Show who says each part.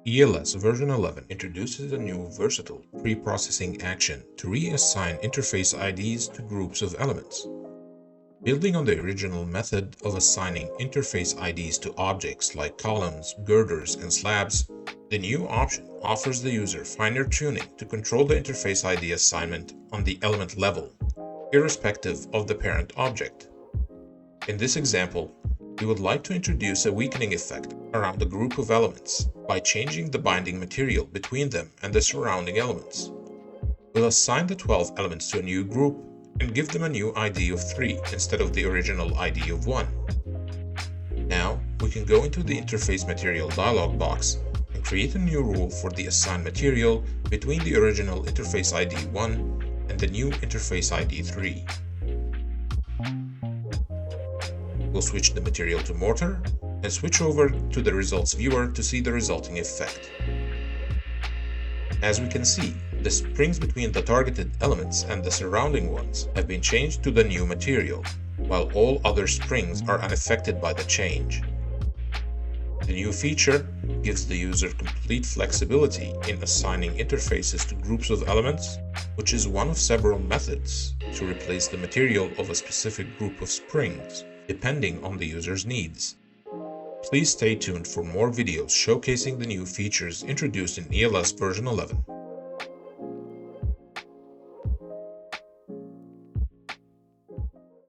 Speaker 1: ELS version 11 introduces a new versatile pre-processing action to reassign interface IDs to groups of elements. Building on the original method of assigning interface IDs to objects like columns, girders, and slabs, the new option offers the user finer tuning to control the interface ID assignment on the element level, irrespective of the parent object. In this example, we would like to introduce a weakening effect around a group of elements by changing the binding material between them and the surrounding elements. We'll assign the 12 elements to a new group and give them a new ID of 3 instead of the original ID of 1. Now, we can go into the Interface Material dialog box and create a new rule for the assigned material between the original Interface ID 1 and the new Interface ID 3. We'll switch the material to mortar and switch over to the results viewer to see the resulting effect. As we can see, the springs between the targeted elements and the surrounding ones have been changed to the new material, while all other springs are unaffected by the change. The new feature gives the user complete flexibility in assigning interfaces to groups of elements, which is one of several methods to replace the material of a specific group of springs, depending on the user's needs. Please stay tuned for more videos showcasing the new features introduced in ELS version 11.